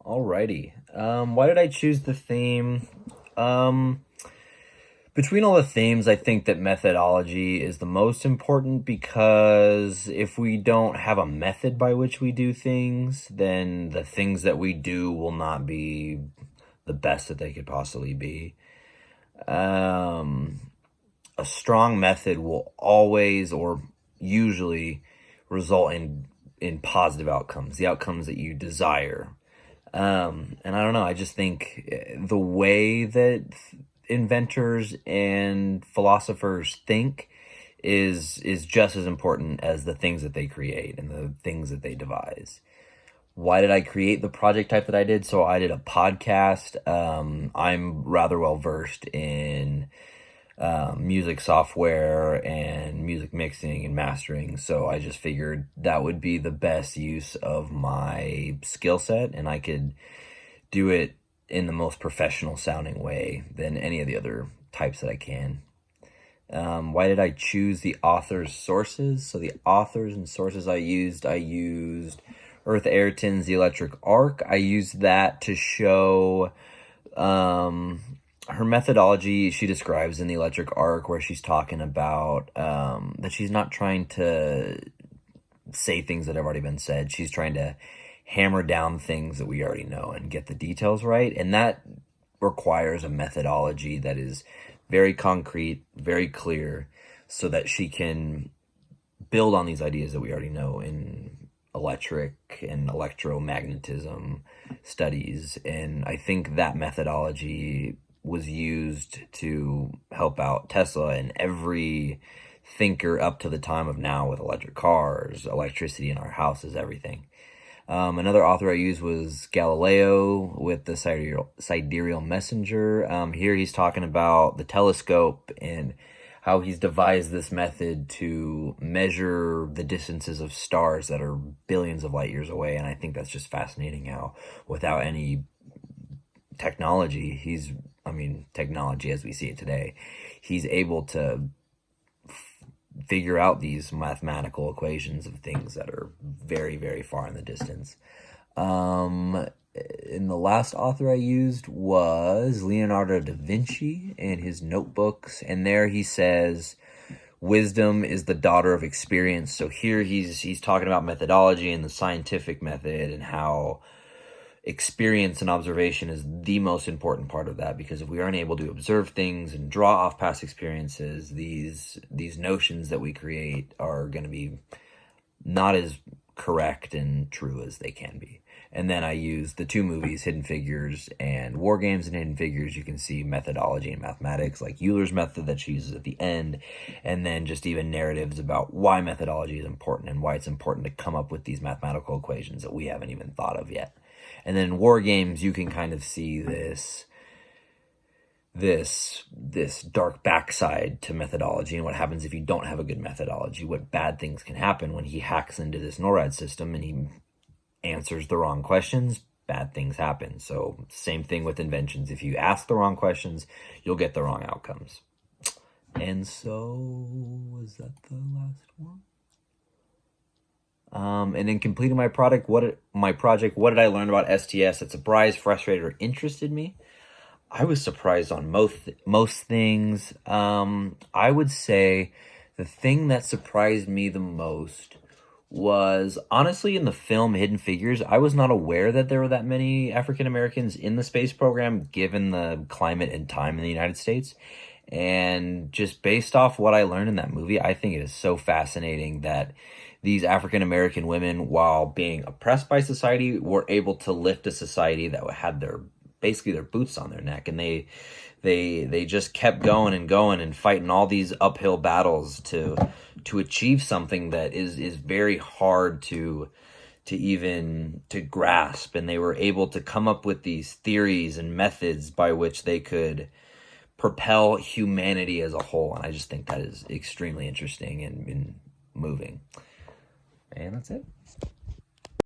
Alrighty. Why did I choose the theme? Um, Between all the themes, I think that methodology is the most important because if we don't have a method by which we do things, then the things that we do will not be the best that they could possibly be. Um, a strong method will always or usually result in positive outcomes, the outcomes that you desire. And I don't know, I just think the way that inventors and philosophers think is just as important as the things that they create and the things that they devise. Why did I create the project type that I did? So I did a podcast. I'm rather well versed in music software and music mixing and mastering. So I just figured that would be the best use of my skill set, and I could do it in the most professional sounding way than any of the other types that I can. Why did I choose the author's sources? So the authors and sources I used Earth Ayrton's The Electric Arc. I used that to show her methodology she describes in The Electric Arc, where she's talking about that she's not trying to say things that have already been said. She's trying to hammer down things that we already know and get the details right. And that requires a methodology that is very concrete, very clear, so that she can build on these ideas that we already know in electric and electromagnetism studies. And I think that methodology was used to help out Tesla and every thinker up to the time of now with electric cars, electricity in our houses, everything. Another author I used was Galileo with the sidereal messenger. Here he's talking about the telescope and how he's devised this method to measure the distances of stars that are billions of light years away. And I think that's just fascinating how without any technology, technology as we see it today, he's able to figure out these mathematical equations of things that are very, very far in the distance. And the last author I used was Leonardo da Vinci and his notebooks. And there he says, wisdom is the daughter of experience. So here he's talking about methodology and the scientific method and how experience and observation is the most important part of that, because if we aren't able to observe things and draw off past experiences, these notions that we create are going to be not as correct and true as they can be. And then I use the two movies, Hidden Figures and War Games. And Hidden Figures, you can see methodology and mathematics, like Euler's method that she uses at the end, and then just even narratives about why methodology is important and why it's important to come up with these mathematical equations that we haven't even thought of yet. And then War Games, you can kind of see this dark backside to methodology and what happens if you don't have a good methodology, what bad things can happen when he hacks into this NORAD system and he answers the wrong questions. Bad things happen. So same thing with inventions. If you ask the wrong questions, you'll get the wrong outcomes. And so, was that the last one? And in completing my project, what did I learn about STS that surprised, frustrated, or interested me? I was surprised on most things. I would say the thing that surprised me the most was, honestly, in the film Hidden Figures. I was not aware that there were that many African Americans in the space program, given the climate and time in the United States. And just based off what I learned in that movie, I think it is so fascinating that these African American women, while being oppressed by society, were able to lift a society that had basically their boots on their neck, and they just kept going and fighting all these uphill battles to achieve something that is very hard to grasp. And they were able to come up with these theories and methods by which they could propel humanity as a whole. And I just think that is extremely interesting and moving. And that's it.